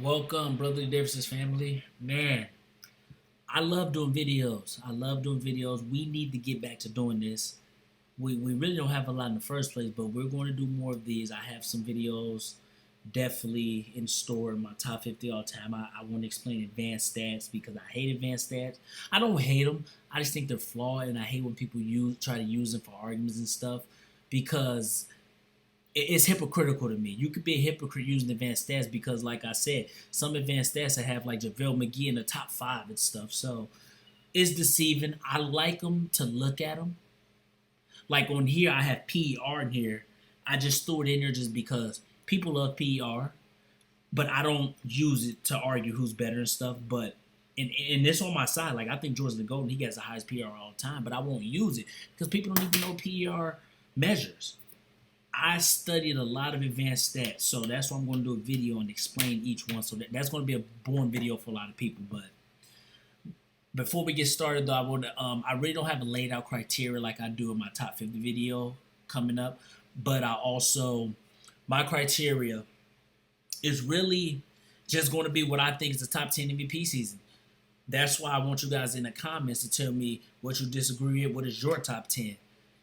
Welcome, Brotherly Davis's family. Man, I love doing videos. I love doing videos. We need to get back to doing this. We really don't have a lot in the first place, but we're going to do more of these. I have some videos definitely in store in my top 50 all time. I want to explain advanced stats because I hate advanced stats. I don't hate them. I just think they're flawed, and I hate when people try to use them for arguments and stuff because it's hypocritical to me. You could be a hypocrite using advanced stats because, like I said, some advanced stats that have like JaVale McGee in the top five and stuff. So it's deceiving. I like them to look at them. Like on here, I have PER in here. I just threw it in there just because people love PER, but I don't use it to argue who's better and stuff. But and this on my side, like I think George the Golden, he gets the highest PER all the time, but I won't use it because people don't even know PER measures. I studied a lot of advanced stats, so that's why I'm going to do a video and explain each one. So that's going to be a boring video for a lot of people. But before we get started, though, I really don't have a laid out criteria like I do in my top 50 video coming up. But I also my criteria is really just going to be what I think is the top 10 MVP season. That's why I want you guys in the comments to tell me what you disagree with. What is your top 10?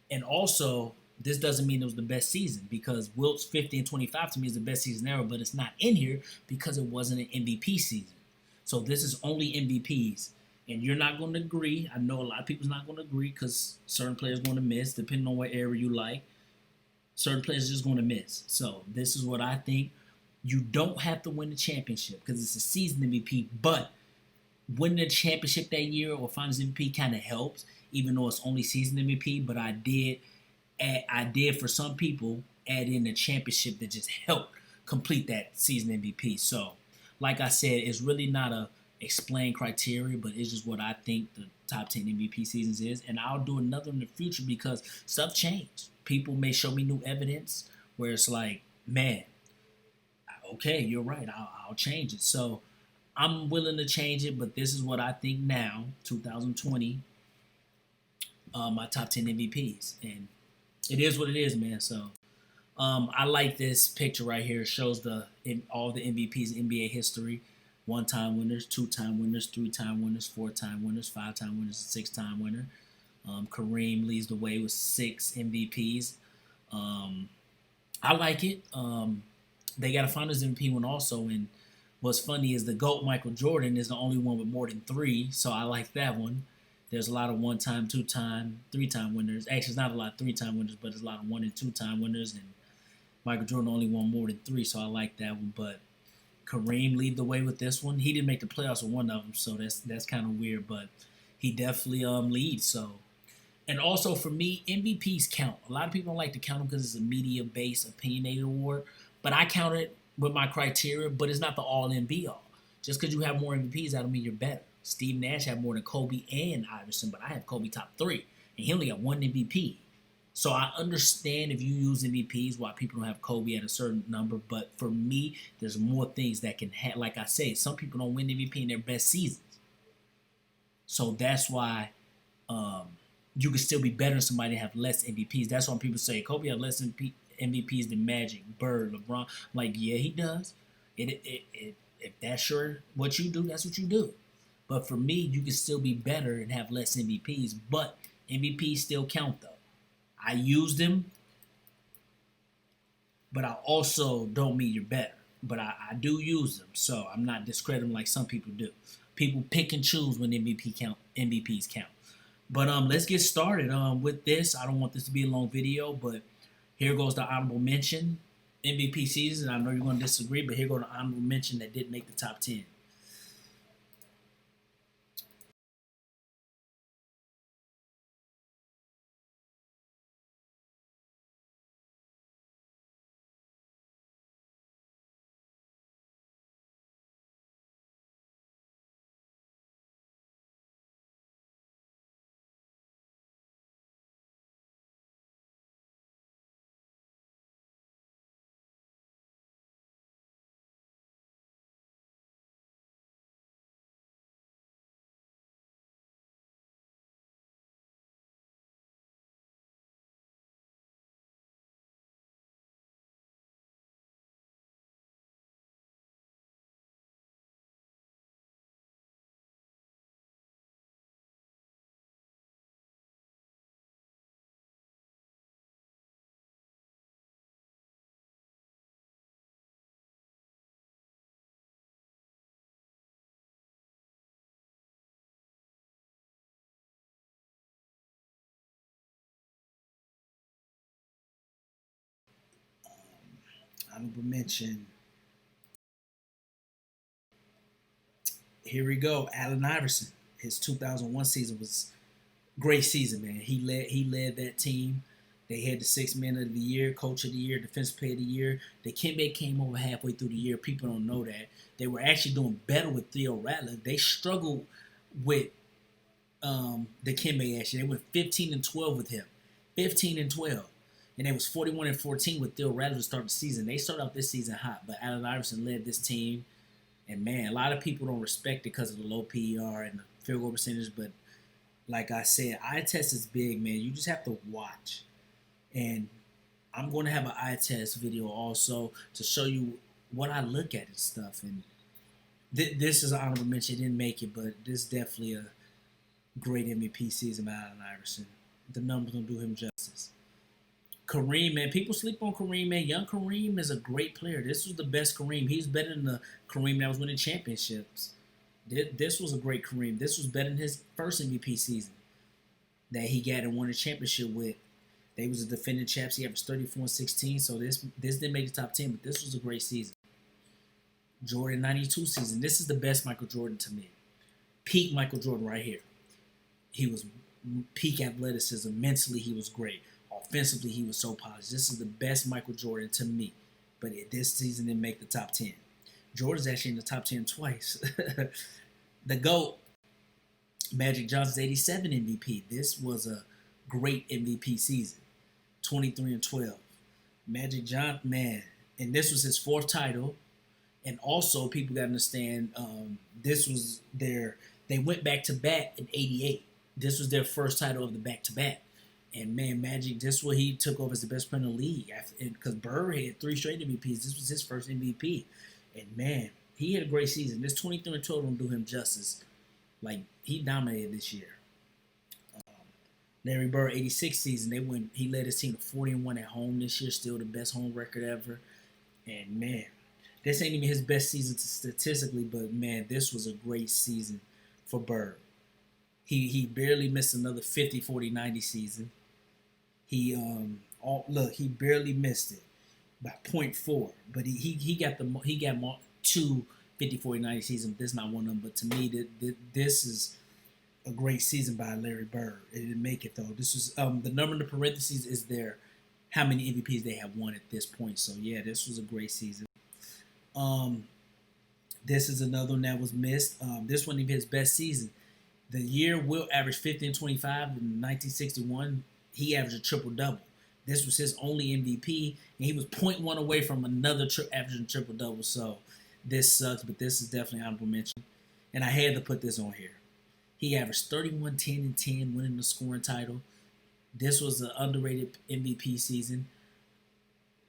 And also, this doesn't mean it was the best season because Wilt's 50 and 25 to me is the best season ever, but it's not in here because it wasn't an MVP season. So this is only MVPs. And you're not going to agree. I know a lot of people's not going to agree because certain players are going to miss, depending on what area you like. Certain players are just going to miss. So this is what I think. You don't have to win the championship because it's a season MVP, but winning the championship that year or Finals MVP kind of helps, even though it's only season MVP. But I did for some people add in a championship that just helped complete that season MVP. So, like I said, it's really not a explained criteria, but it's just what I think the top 10 MVP seasons is. And I'll do another in the future because stuff changed. People may show me new evidence where it's like, man, okay, you're right. I'll change it. So I'm willing to change it, but this is what I think now, 2020, my top 10 MVPs. And it is what it is, man. So I like this picture right here. It shows all the MVPs in NBA history: one-time winners, two-time winners, three-time winners, four-time winners, five-time winners, six-time winner. Kareem leads the way with 6 MVPs. Um, I like it. They got a Finals MVP one also, and what's funny is the GOAT Michael Jordan is the only one with more than 3, so I like that one. There's a lot of one-time, two-time, three-time winners. Actually, it's not a lot of three-time winners, but there's a lot of one and two-time winners, and Michael Jordan only won more than 3, so I like that one. But Kareem lead the way with this one. He didn't make the playoffs with one of them, so that's kind of weird, but he definitely leads. So, and also for me, MVPs count. A lot of people don't like to count them because it's a media-based, opinionated award, but I count it with my criteria. But it's not the all-in be-all. Just because you have more MVPs, that don't mean you're better. Steve Nash had more than Kobe and Iverson, but I have Kobe top 3, and he only got one MVP. So I understand if you use MVPs why people don't have Kobe at a certain number, but for me, there's more things that can have. Like I say, some people don't win MVP in their best seasons, so that's why um, you can still be better than somebody that have less MVPs. That's why people say Kobe has less MVPs than Magic, Bird, LeBron. Like, yeah, he does. If that's sure what you do, that's what you do. But for me, you can still be better and have less MVPs. But MVPs still count though. I use them, but I also don't mean you're better. But I do use them, so I'm not discrediting like some people do. People pick and choose when MVPs count. But let's get started with this. I don't want this to be a long video, but here goes the honorable mention MVP season. I know you're going to disagree, but here goes the honorable mention that didn't make the top 10. Honorable mention. Here we go. Allen Iverson. His 2001 season was great season, man. He led that team. They had the sixth man of the year, coach of the year, defensive player of the year. The Dikembe came over halfway through the year. People don't know that. They were actually doing better with Theo Rattler. They struggled with the Dikembe actually. They went 15-12 with him. 15-12. And it was 41-14 with Theo Rattler to start the season. They started out this season hot, but Allen Iverson led this team. And man, a lot of people don't respect it because of the low PER and the field goal percentage. But like I said, eye test is big, man. You just have to watch. And I'm going to have an eye test video also to show you what I look at and stuff. And this is an honorable mention. It didn't make it, but this is definitely a great MVP season by Allen Iverson. The numbers don't do him justice. Kareem, man, people sleep on Kareem, man. Young Kareem is a great player. This was the best Kareem. He's better than the Kareem that was winning championships. This was a great Kareem. This was better than his first MVP season that he got and won a championship with. They was a defending champs. He averaged 34-16, so this didn't make the top 10, but this was a great season. Jordan 92 season. This is the best Michael Jordan to me. Peak Michael Jordan right here. He was peak athleticism. Mentally, he was great. Offensively, he was so polished. This is the best Michael Jordan to me. But this season didn't make the top 10. Jordan's actually in the top 10 twice. The GOAT, Magic Johnson's 87 MVP. This was a great MVP season. 23-12. Magic Johnson, man. And this was his fourth title. And also, people got to understand, this was they went back-to-back in 88. This was their first title of the back-to-back. And, man, Magic, this is what he took over as the best player in the league. Because Bird had 3 straight MVPs. This was his first MVP. And, man, he had a great season. This 23-12 don't do him justice. Like, he dominated this year. Larry Bird, 86 season, he led his team to 40-1 at home this year. Still the best home record ever. And, man, this ain't even his best season statistically, but, man, this was a great season for Bird. He barely missed another 50, 40, 90 season. He barely missed it by 0.4, but he got 2 50, 40, 90 seasons. This is not one of them, but to me, this is a great season by Larry Bird. It didn't make it though. This was the number in the parentheses is there, how many MVPs they have won at this point. So yeah, this was a great season. This is another one that was missed. This wasn't even his best season. The year Wilt averaged 50 and 25 in 1961. He averaged a triple-double. This was his only MVP, and he was 0.1 away from another averaging triple-double. So this sucks, but this is definitely honorable mention. And I had to put this on here. He averaged 31, 10, and 10, winning the scoring title. This was an underrated MVP season.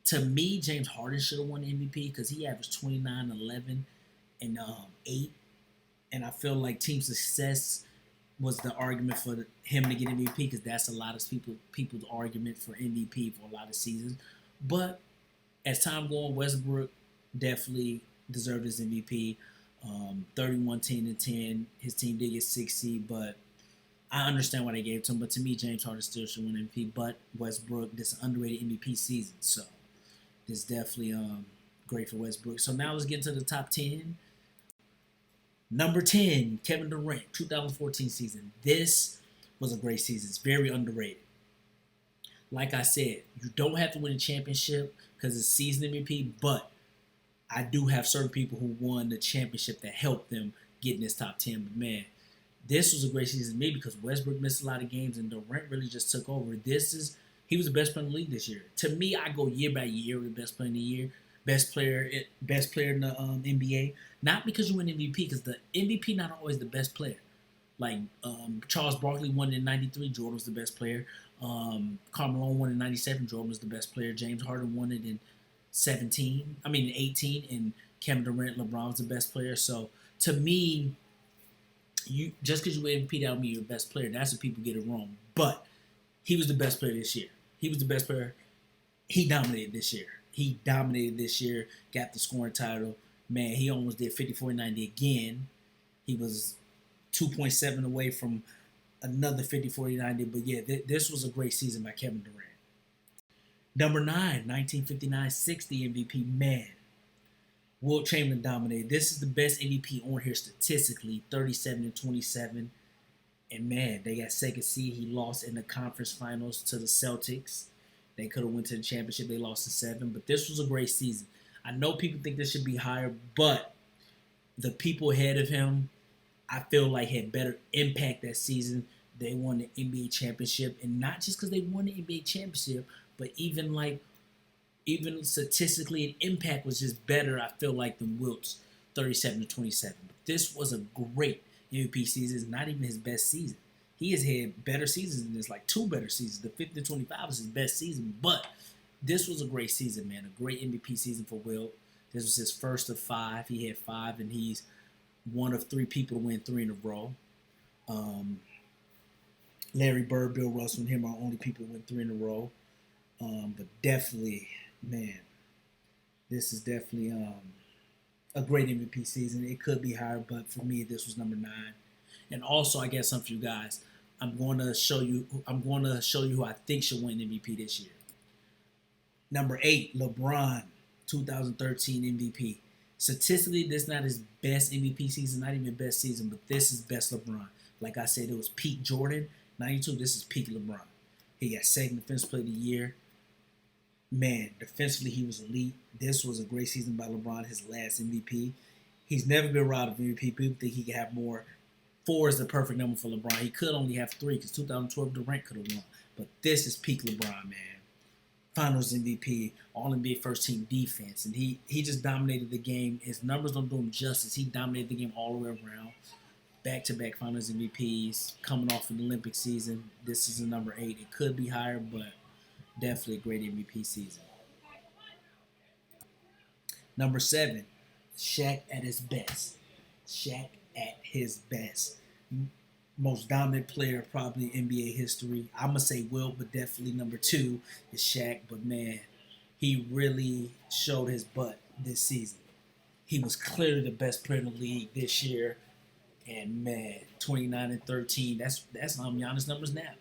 To me, James Harden should have won the MVP because he averaged 29, 11, and 8. And I feel like team success was the argument for him to get MVP because that's a lot of people's argument for MVP for a lot of seasons. But as time going, Westbrook definitely deserved his MVP. 31, 10, and 10. His team did get 6 seed, but I understand why they gave it to him. But to me, James Harden still should win MVP. But Westbrook, this underrated MVP season. So this is definitely great for Westbrook. So now let's get into the top 10. Number 10, Kevin Durant, 2014 season. This was a great season. It's very underrated. Like I said, you don't have to win a championship because it's season MVP, but I do have certain people who won the championship that helped them get in this top 10. But, man, this was a great season to me because Westbrook missed a lot of games and Durant really just took over. He was the best player in the league this year. To me, I go year by year with the best player in the year. Best player in the NBA. Not because you win MVP, because the MVP not always the best player. Like Charles Barkley won in '93, Jordan was the best player. Carmelo won in '97, Jordan was the best player. James Harden won it in 18, and Kevin Durant, LeBron was the best player. So to me, just because you win MVP, that don't mean you're the best player. That's what people get it wrong. But he was the best player this year. He was the best player. He dominated this year. Got the scoring title. Man, he almost did 54-90 again. He was 2.7 away from another 50-40-90. But, yeah, this was a great season by Kevin Durant. Number 9, 1959-60 MVP. Man, Wilt Chamberlain dominated. This is the best MVP on here statistically, 37-27. And man, they got second seed. He lost in the conference finals to the Celtics. They could have went to the championship. They lost in 7. But this was a great season. I know people think this should be higher, but the people ahead of him, I feel like had better impact that season. They won the NBA championship, and not just because they won the NBA championship, but even statistically, and impact was just better. I feel like than Wilt's 37-27. But this was a great MVP season. It's not even his best season. He has had better seasons than this, like 2 better seasons. The 50-25 was his best season, but this was a great season, man. A great MVP season for Wilt. This was his first of 5. He had 5, and he's one of 3 people to win 3 in a row. Larry Bird, Bill Russell, and him are only people to win 3 in a row. But definitely, man, this is definitely a great MVP season. It could be higher, but for me, this was number 9. And also, I got something for you guys. I'm going to show you who I think should win MVP this year. Number 8, LeBron, 2013 MVP. Statistically, this is not his best MVP season, not even best season, but this is best LeBron. Like I said, it was peak Jordan, 92. This is peak LeBron. He got second defensive player of the year. Man, defensively, he was elite. This was a great season by LeBron, his last MVP. He's never been robbed of MVP. People think he could have more. 4 is the perfect number for LeBron. He could only have 3 because 2012 Durant could have won. But this is peak LeBron, man. Finals MVP, All-NBA first-team defense. And he just dominated the game. His numbers don't do him justice. He dominated the game all the way around. Back-to-back Finals MVPs, coming off an Olympic season. This is a number 8. It could be higher, but definitely a great MVP season. Number 7, Shaq at his best. Shaq at his best. Most dominant player probably in NBA history. I'm going to say Wilt, but definitely number 2 is Shaq. But man, he really showed his butt this season. He was clearly the best player in the league this year. And man, 29-13, that's Giannis' numbers now.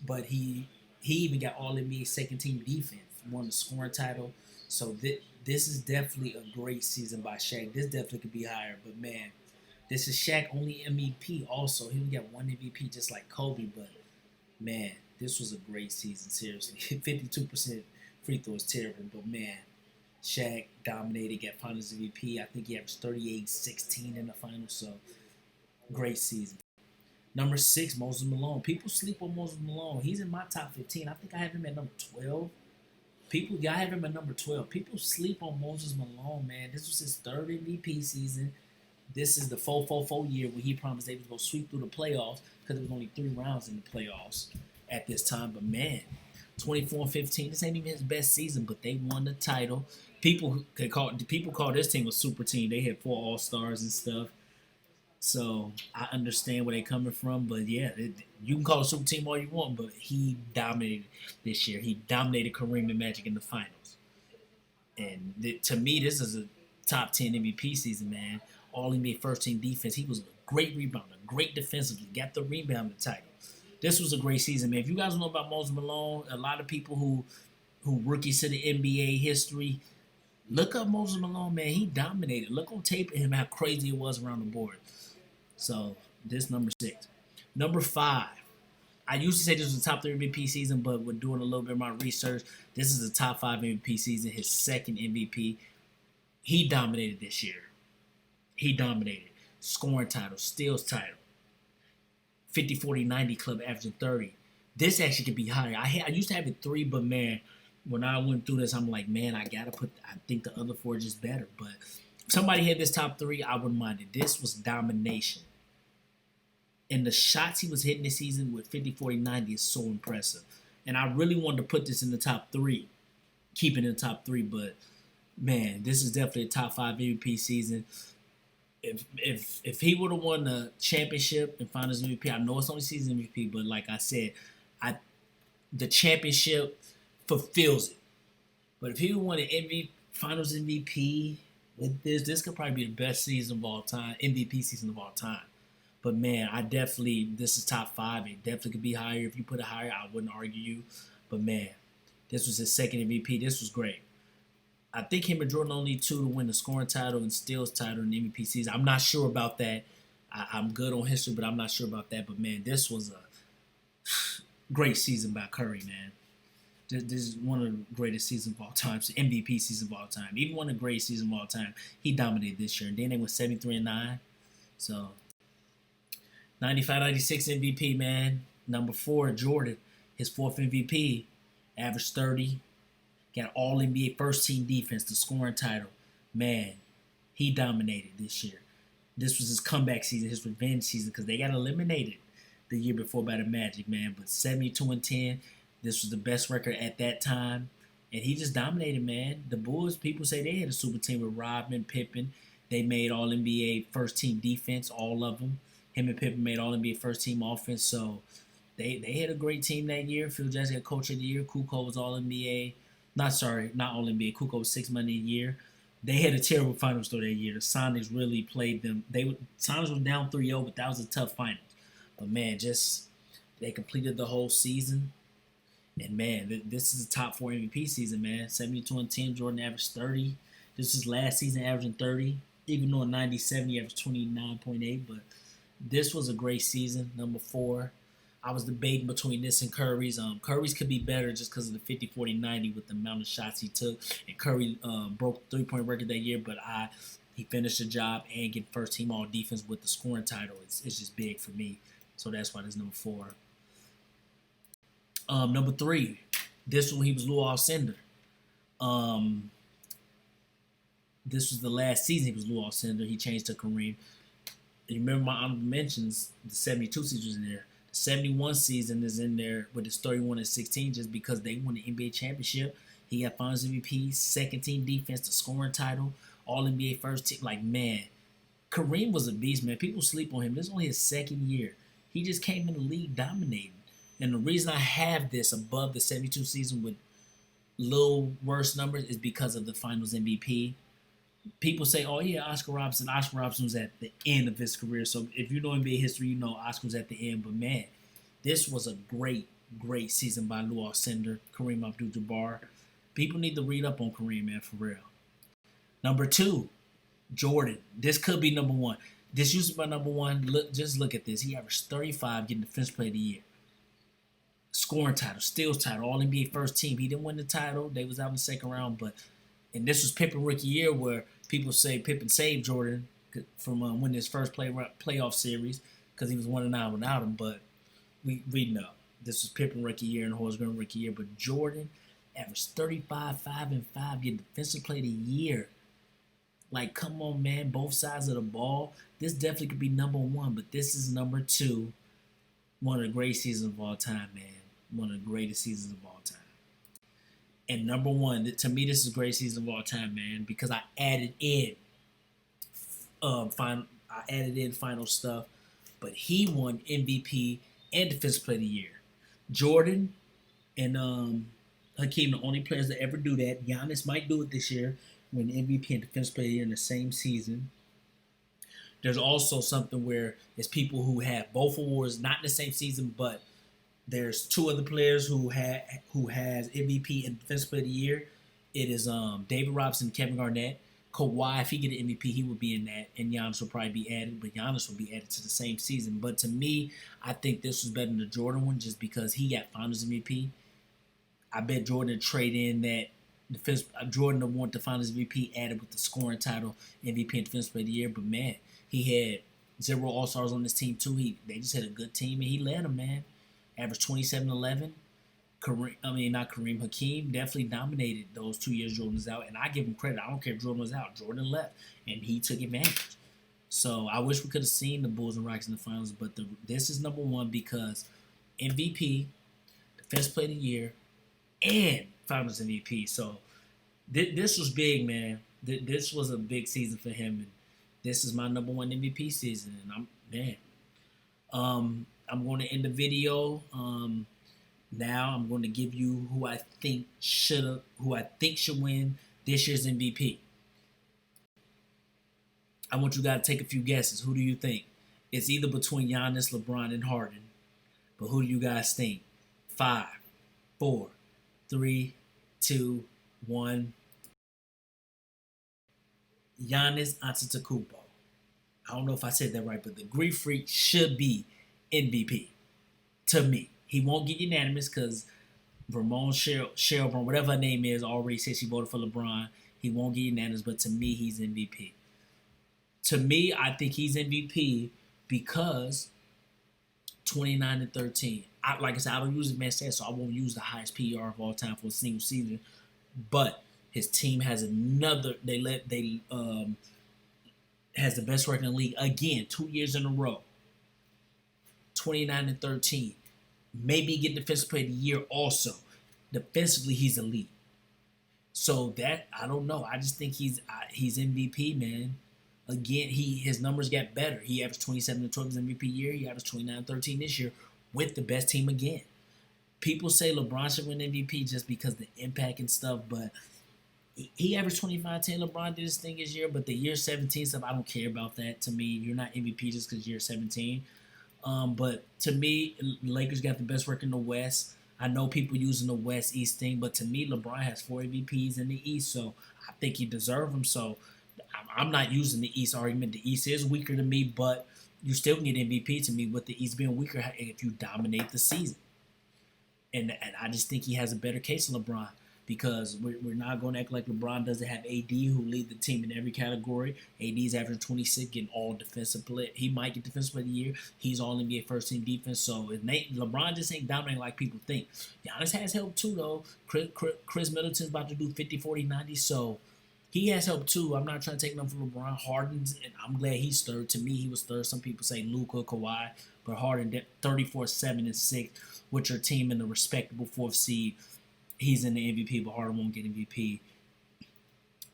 But he even got all NBA second team defense, won the scoring title. So this is definitely a great season by Shaq. This definitely could be higher, but man, this is Shaq only MVP also. He only got 1 MVP just like Kobe, but man, this was a great season, seriously. 52% free throw is terrible, but man, Shaq dominated, got Finals MVP. I think he averaged 38-16 in the finals, so great season. Number 6, Moses Malone. People sleep on Moses Malone. He's in my top 15. I think I have him at number 12. I have him at number 12. People sleep on Moses Malone, man. This was his 3rd MVP season. This is the 4-4-4 year where he promised they was going to sweep through the playoffs because there was only 3 rounds in the playoffs at this time. But man, 24-15, this ain't even his best season, but they won the title. People call this team a super team. They had 4 All-Stars and stuff. So I understand where they're coming from, but yeah, you can call it a super team all you want, but he dominated this year. He dominated Kareem and Magic in the finals. And to me, this is a top 10 MVP season, man. All-NBA first-team defense. He was a great rebounder, great defensively, got the rebound title. This was a great season, man. If you guys don't know about Moses Malone, a lot of people who rookies to the NBA history, look up Moses Malone, man. He dominated. Look on tape of him, how crazy it was around the board. So, this number 6. Number 5. I used to say this was a top 3 MVP season, but with doing a little bit of my research, this is a top 5 MVP season, his 2nd MVP. He dominated this year. He dominated. Scoring title, steals title. 50-40-90 club averaging 30. This actually could be higher. I used to have it 3, but man, when I went through this, I'm like, man, I think the other 4 are just better. But if somebody had this top 3, I wouldn't mind it. This was domination. And the shots he was hitting this season with 50-40-90 is so impressive. And I really wanted to put this in the top 3, keep it in the top 3, but man, this is definitely a top 5 MVP season. If he would have won the championship and Finals MVP, I know it's only season MVP, but like I said, the championship fulfills it. But if he won an Finals MVP with this could probably be the best season of all time, MVP season of all time. But man, this is top 5. It definitely could be higher. If you put it higher, I wouldn't argue you. But man, This was his second MVP. This was great. I think him and Jordan only two to win the scoring title and steals title in the MVP season. I'm not sure about that. I'm good on history, but I'm not sure about that. But man, this was a great season by Curry, man. This is one of the greatest seasons of all time, MVP season of all time. Even one of the greatest seasons of all time. He dominated this year. And then they went 73-9. So 95-96 MVP, man. Number 4, Jordan. His 4th MVP. Averaged 30. Got all NBA first team defense, the scoring title. Man, he dominated this year. This was his comeback season, his revenge season, because they got eliminated the year before by the Magic, man. But 72-10, this was the best record at that time. And he just dominated, man. The Bulls, people say they had a super team with Rodman, Pippen. They made all NBA first team defense, all of them. Him and Pippen made all NBA first team offense. So they had a great team that year. Phil Jackson got coach of the year. Kukoc was all NBA. Not all NBA. Kukoc was 6 man a year. They had a terrible finals though that year. The Sonics really played them. Sonics were down 3-0, but that was a tough finals. But man, they completed the whole season. And man, this is a top 4 MVP season, man. 72-10, Jordan averaged 30. This is his last season averaging 30. Even though in 97 he averaged 29.8, but this was a great season. Number 4. I was debating between this and Curry's. Curry's could be better just because of the 50, 40, 90 with the amount of shots he took. And Curry broke the 3-point record that year, but he finished the job and getting first team all defense with the scoring title. It's just big for me. So that's why this number 4. Number 3, this one he was Lou Alcindor. This was the last season he was Lou Alcindor. He changed to Kareem. You remember my honorable mentions, the 72 season was in there. The 71 season is in there with his 31-16 just because they won the NBA championship. He got Finals MVP, second team defense, the scoring title, all NBA first team. Like, man, Kareem was a beast, man. People sleep on him. This is only his second year. He just came in the league dominating. And the reason I have this above the 72 season with little worse numbers is because of the Finals MVP. People say, oh, yeah, Oscar Robertson. Oscar Robertson was at the end of his career. So if you know NBA history, you know Oscar was at the end. But, man, this was a great, great season by Lou Alcindor, Kareem Abdul-Jabbar. People need to read up on Kareem, man, for real. Number 2, Jordan. This could be number 1. This used to be my number 1. Just look at this. He averaged 35 getting Defensive Player of the Year. Scoring title, steals title, all NBA first team. He didn't win the title. They was out in the second round, and this was Pippen rookie year where people say Pippen saved Jordan from winning his first playoff series because he was 1-9 without him. But we know this was Pippen rookie year and Horace Grant rookie year. But Jordan averaged 35, 5-5, getting Defensive Player of the Year. Like, come on, man, both sides of the ball. This definitely could be number 1, but this is number 2. One of the great seasons of all time, man. One of the greatest seasons of all time. And number 1, to me, this is a great season of all time, man, because I added in final stuff, but he won MVP and Defensive Player of the Year. Jordan and Hakeem, the only players that ever do that. Giannis might do it this year, win MVP and Defensive Player of the Year in the same season. There's also something where it's people who have both awards, not in the same season, but there's 2 other players who has MVP and Defensive Player of the Year. It is David Robinson and Kevin Garnett. Kawhi, if he get an MVP, he would be in that, and Giannis will probably be added, but Giannis will be added to the same season. But to me, I think this was better than the Jordan one just because he got Finals MVP. I bet Jordan trade in that Jordan would want the Finals MVP added with the scoring title, MVP and Defensive Player of the Year. But man, he had 0 All-Stars on his team too. They just had a good team, and he led them, man. Averaged 27-11. Hakeem definitely dominated those 2 years Jordan was out, and I give him credit. I don't care if Jordan was out. Jordan left, and he took advantage. So I wish we could have seen the Bulls and Rockets in the finals, but this is number 1 because MVP, Defensive Player of the Year, and Finals MVP. So this was big, man. This was a big season for him, and this is my number 1 MVP season, and I'm going to end the video. Now I'm going to give you who I think should win this year's MVP. I want you guys to take a few guesses. Who do you think? It's either between Giannis, LeBron, and Harden. But who do you guys think? 5, 4, 3, 2, 1. Giannis Antetokounmpo. I don't know if I said that right, but the Greek Freak should be MVP to me. He won't get unanimous because Ramon Shelburne, whatever her name is, already said she voted for LeBron. He won't get unanimous, but to me, he's MVP. To me, I think he's MVP because 29-13. Like I said, I don't use the man stats, so I won't use the highest PR of all time for a single season. But his team has another. Has the best record in the league again, 2 years in a row. 29-13. Maybe get defensive player of the year also. Defensively, he's elite. So that I don't know. I just think he's MVP, man. Again, his numbers got better. He averaged 27-12 his MVP year. He averaged 29-13 this year with the best team again. People say LeBron should win MVP just because the impact and stuff, but he averaged 25-10. LeBron did his thing this year, but the year 17 stuff, I don't care about that. To me, you're not MVP just because you're 17. But to me, Lakers got the best record in the West. I know people using the West-East thing, but to me, LeBron has 4 MVPs in the East, so I think he deserves them. So I'm not using the East argument. The East is weaker than me, but you still can get MVP to me with the East being weaker if you dominate the season. And I just think he has a better case than LeBron because we're not going to act like LeBron doesn't have AD who lead the team in every category. AD's averaging 26, getting all defensive play. He might get defensive player of the year. He's all NBA first team defense. So LeBron just ain't dominating like people think. Giannis has help too, though. Chris Middleton's about to do 50, 40, 90. So he has help too. I'm not trying to take nothing from LeBron. Harden's, and I'm glad he's third. To me, he was third. Some people say Luka, Kawhi, but Harden 34, 7, and 6, with your team in the respectable 4th seed. He's in the MVP, but Harden won't get MVP.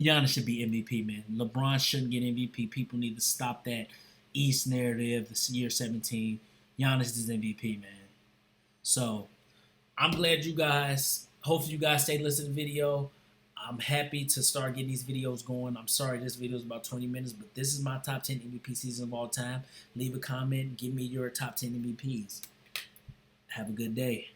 Giannis should be MVP, man. LeBron shouldn't get MVP. People need to stop that East narrative. This year 17, Giannis is MVP, man. So I'm glad you guys. Hopefully you guys stay listening to the video. I'm happy to start getting these videos going. I'm sorry this video is about 20 minutes, but this is my top 10 MVP season of all time. Leave a comment. Give me your top 10 MVPs. Have a good day.